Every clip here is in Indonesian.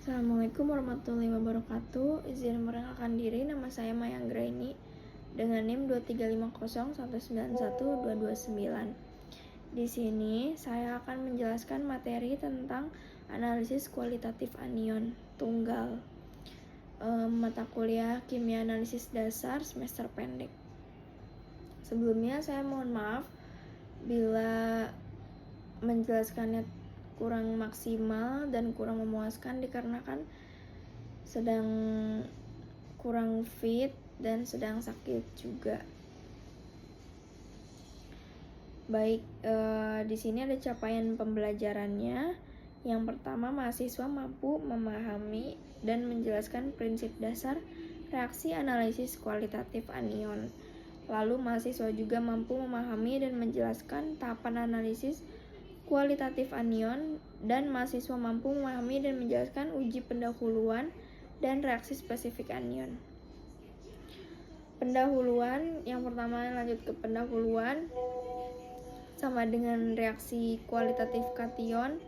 Assalamualaikum warahmatullahi wabarakatuh. Izin memperkenalkan diri, nama saya Maya Anggraini dengan NIM 23501912229. Di sini saya akan menjelaskan materi tentang analisis kualitatif anion tunggal, mata kuliah Kimia Analisis Dasar semester pendek. Sebelumnya saya mohon maaf bila menjelaskannya kurang maksimal dan kurang memuaskan dikarenakan sedang kurang fit dan sedang sakit juga. Baik, di sini ada capaian pembelajarannya. Yang pertama, mahasiswa mampu memahami dan menjelaskan prinsip dasar reaksi analisis kualitatif anion. Lalu mahasiswa juga mampu memahami dan menjelaskan tahapan analisis kualitatif anion, dan mahasiswa mampu memahami dan menjelaskan uji pendahuluan dan reaksi spesifik anion. Pendahuluan, yang pertama lanjut ke pendahuluan sama dengan reaksi kualitatif kation.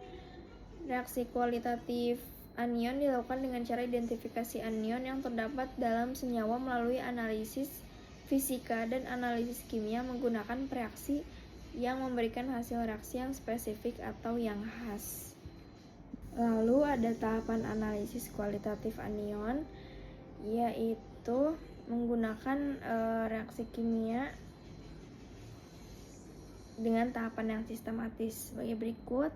Reaksi kualitatif anion dilakukan dengan cara identifikasi anion yang terdapat dalam senyawa melalui analisis fisika dan analisis kimia menggunakan reaksi yang memberikan hasil reaksi yang spesifik atau yang khas. Lalu ada tahapan analisis kualitatif anion, yaitu menggunakan reaksi kimia dengan tahapan yang sistematis sebagai berikut.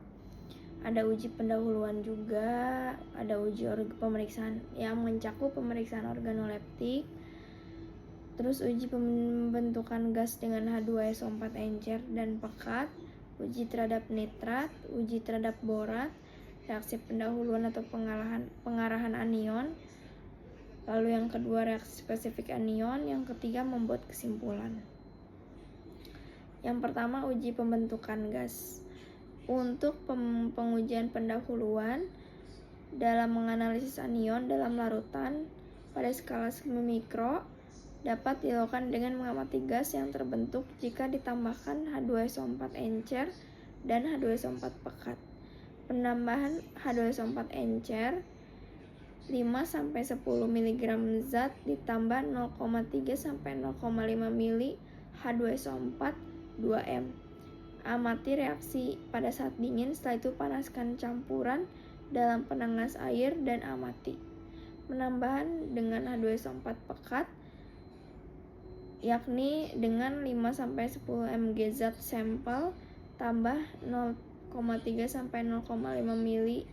Ada uji pendahuluan juga, ada uji pemeriksaan yang mencakup pemeriksaan organoleptik, terus uji pembentukan gas dengan H2SO4 encer dan pekat, uji terhadap nitrat, uji terhadap borat, reaksi pendahuluan atau pengarahan anion. Lalu yang kedua reaksi spesifik anion, yang ketiga membuat kesimpulan. Yang pertama uji pembentukan gas. Untuk pengujian pendahuluan dalam menganalisis anion dalam larutan pada skala semimikro dapat dilakukan dengan mengamati gas yang terbentuk jika ditambahkan H2SO4 encer dan H2SO4 pekat. Penambahan H2SO4 encer 5-10 mg zat ditambah 0,3-0,5 mili H2SO4 2M. Amati reaksi pada saat dingin, setelah itu panaskan campuran dalam penangas air dan amati. Penambahan dengan H2SO4 pekat yakni dengan 5-10 mg zat sampel tambah 0,3-0,5 mili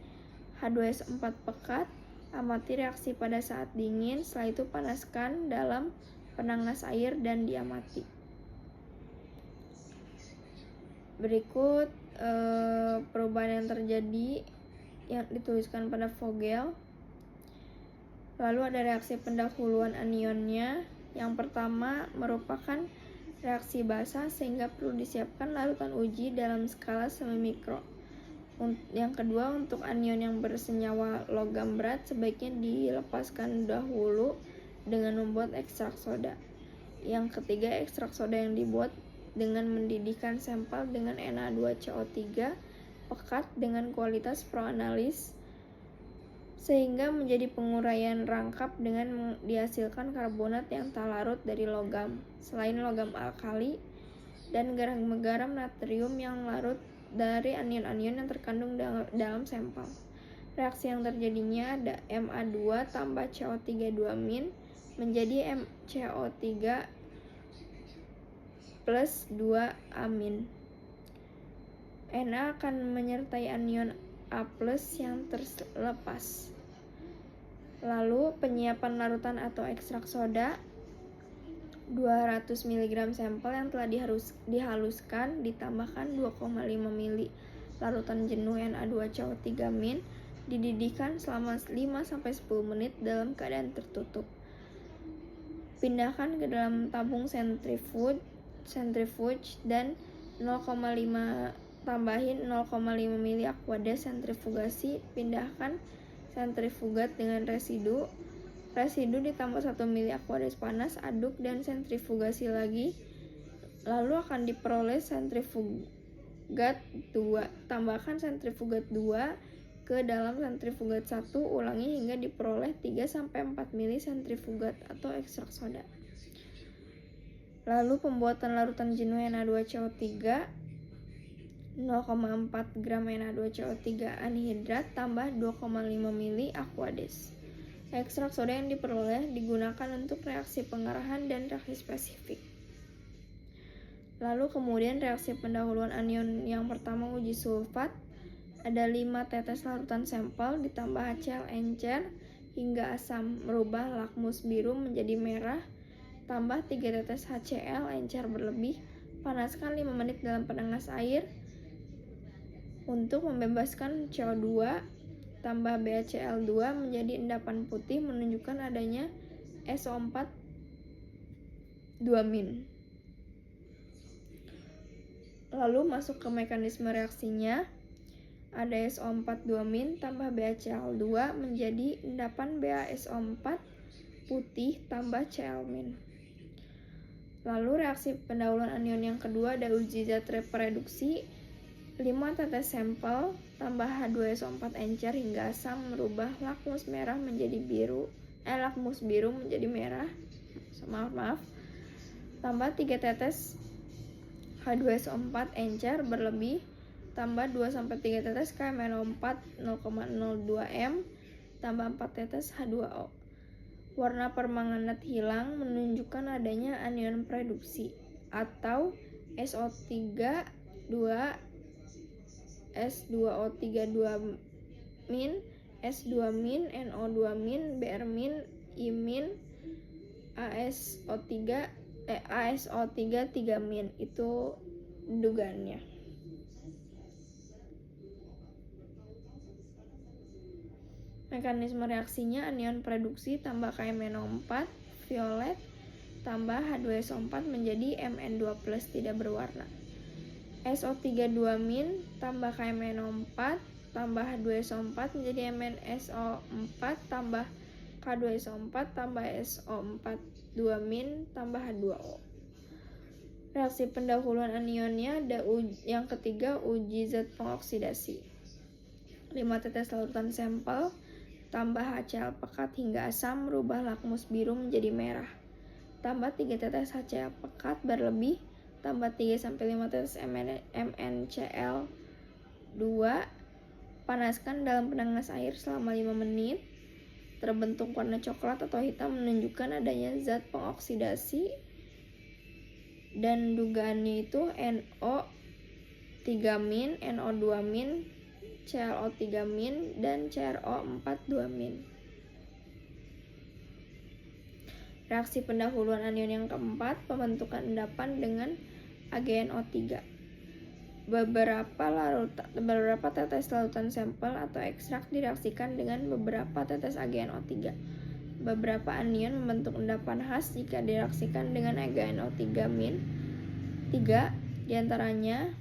H2SO4 pekat. Amati reaksi pada saat dingin, setelah itu panaskan dalam penangas air dan diamati. Berikut perubahan yang terjadi yang dituliskan pada Vogel. Lalu ada reaksi pendahuluan anionnya. Yang pertama merupakan reaksi basa sehingga perlu disiapkan larutan uji dalam skala semimikro. Yang kedua, untuk anion yang bersenyawa logam berat sebaiknya dilepaskan dahulu dengan membuat ekstrak soda. Yang ketiga, ekstrak soda yang dibuat dengan mendidihkan sampel dengan Na2CO3 pekat dengan kualitas proanalis sehingga menjadi penguraian rangkap dengan dihasilkan karbonat yang tak larut dari logam selain logam alkali dan garam natrium yang larut dari anion-anion yang terkandung dalam sampel. Reaksi yang terjadinya ada Ma2 tambah CO3 2- menjadi CO3 plus 2 amin. Na akan menyertai anion A+ yang terlepas. Lalu penyiapan larutan atau ekstrak soda 200 mg sampel yang telah dihaluskan ditambahkan 2,5 mili larutan jenuh Na2CO3- dididihkan selama 5-10 menit dalam keadaan tertutup. Pindahkan ke dalam tabung centrifuge dan tambahin 0,5 mili aqueous sentrifugasi. Pindahkan sentrifugat dengan residu ditambah 1 mili aqueous panas, aduk dan sentrifugasi lagi. Lalu akan diperoleh sentrifugat 2. Tambahkan sentrifugat 2 ke dalam sentrifugat 1, ulangi hingga diperoleh 3-4 mili sentrifugat atau ekstrak soda. Lalu pembuatan larutan jenuh Na2CO3, 0,4 gram Na2CO3 anhidrat tambah 2,5 mili aqueous. Ekstrak soda yang diperoleh digunakan untuk reaksi pengerahan dan reaksi spesifik. Lalu kemudian reaksi pendahuluan anion yang pertama uji sulfat. Ada 5 tetes larutan sampel ditambah HCl encer hingga asam merubah lakmus biru menjadi merah, tambah 3 tetes HCl encer berlebih, panaskan 5 menit dalam penanas air untuk membebaskan CO2, tambah BaCl2 menjadi endapan putih menunjukkan adanya SO4 2-min. Lalu masuk ke mekanisme reaksinya. Ada SO4 2-min tambah BaCl2 menjadi endapan BaSO4 putih tambah Cl-min. Lalu reaksi pendahuluan anion yang kedua ada uji zat reproduksi. 5 tetes sampel tambah H2SO4 encer hingga asam merubah lakmus biru menjadi merah. Maaf. Tambah 3 tetes H2SO4 encer berlebih, tambah 2-3 tetes KMNO4 0,02 m, tambah 4 tetes H2O. Warna permanganat hilang menunjukkan adanya anion reduksi atau SO3 2 S2O3 2-min, S2-min, NO2-min, Br-min, I-min, ASO3 3-min. Itu dugaannya. Mekanisme reaksinya anion reduksi tambah KMNO4 violet tambah H2SO4 menjadi Mn2+ tidak berwarna. SO3 2-min tambah KMNO4 tambah H2SO4 menjadi MnSO4 tambah K2SO4 tambah SO4 2-min tambah H2O. Reaksi pendahuluan anionnya ada yang ketiga uji zat pengoksidasi. 5 tetes larutan sampel tambah HCl pekat hingga asam merubah lakmus biru menjadi merah. Tambah 3 tetes HCl pekat berlebih, tambah 3-5 tetes MnCl2, panaskan dalam penanas air selama 5 menit. Terbentuk warna coklat atau hitam menunjukkan adanya zat pengoksidasi dan dugaannya itu NO3-min, NO2-min, ClO3-min, dan CrO4 2-min. Reaksi pendahuluan anion yang keempat, pembentukan endapan dengan AgNO3. Beberapa tetes larutan sampel atau ekstrak direaksikan dengan beberapa tetes AgNO3. Beberapa anion membentuk endapan khas jika direaksikan dengan AgNO3-min. 3 diantaranya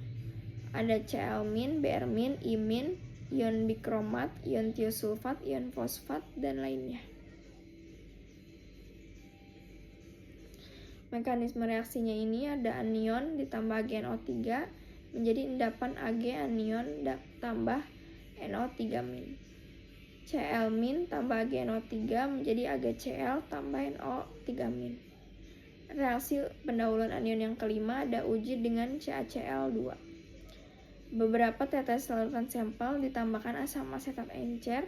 ada Cl-min, Br-min, I-min, ion bikromat, ion tiosulfat, ion fosfat, dan lainnya. Mekanisme reaksinya ini ada anion ditambah AgNO3 menjadi endapan Ag anion tambah NO3-min. Cl-min tambah AgNO3 menjadi AgCl tambah NO3-min. Reaksi pendahuluan anion yang kelima ada uji dengan CaCl2. Beberapa tetes larutan sampel ditambahkan asam asetat encer,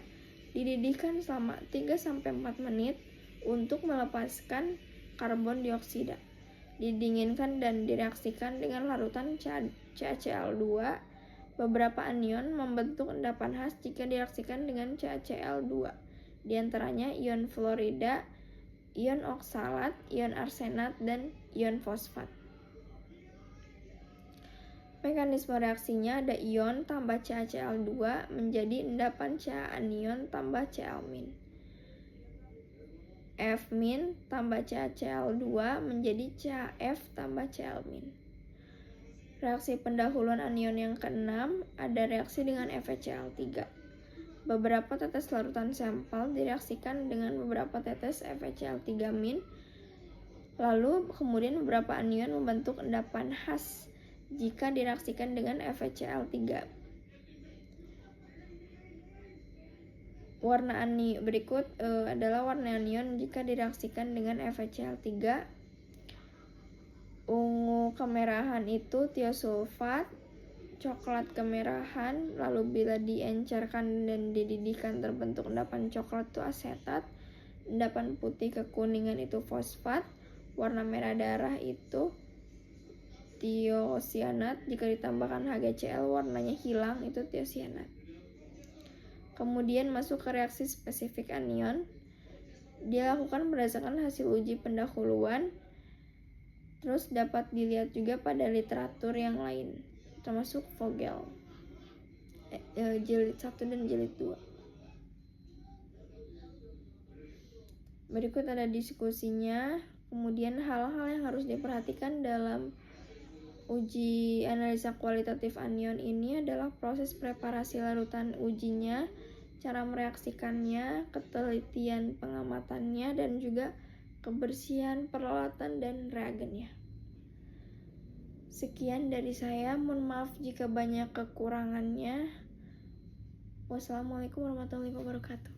dididihkan selama 3-4 menit untuk melepaskan karbon dioksida. Didinginkan dan direaksikan dengan larutan CaCl2. Beberapa anion membentuk endapan khas jika direaksikan dengan CaCl2, diantaranya ion fluorida, ion oksalat, ion arsenat, dan ion fosfat. Mekanisme reaksinya ada ion tambah CaCl2 menjadi endapan Ca-anion tambah Cl-min. F- tambah CaCl2 menjadi CaF tambah Cl-min. Reaksi pendahuluan anion yang keenam ada reaksi dengan FeCl3. Beberapa tetes larutan sampel direaksikan dengan beberapa tetes FeCl3-min. Lalu kemudian beberapa anion membentuk endapan khas jika direaksikan dengan FeCl3. Berikut adalah warna anion jika direaksikan dengan FeCl3. Ungu kemerahan itu tiosulfat, coklat kemerahan, lalu bila diencerkan dan dididihkan terbentuk endapan coklat itu asetat, endapan putih kekuningan itu fosfat, warna merah darah itu tiosianat, jika ditambahkan HgCl warnanya hilang itu tiosianat. Kemudian masuk ke reaksi spesifik anion, dilakukan berdasarkan hasil uji pendahuluan, terus dapat dilihat juga pada literatur yang lain, termasuk Vogel, jilid 1 dan jilid 2. Berikut ada diskusinya, kemudian hal-hal yang harus diperhatikan dalam uji analisa kualitatif anion ini adalah proses preparasi larutan ujinya, cara mereaksikannya, ketelitian pengamatannya, dan juga kebersihan peralatan dan reagennya. Sekian dari saya, mohon maaf jika banyak kekurangannya. Wassalamualaikum warahmatullahi wabarakatuh.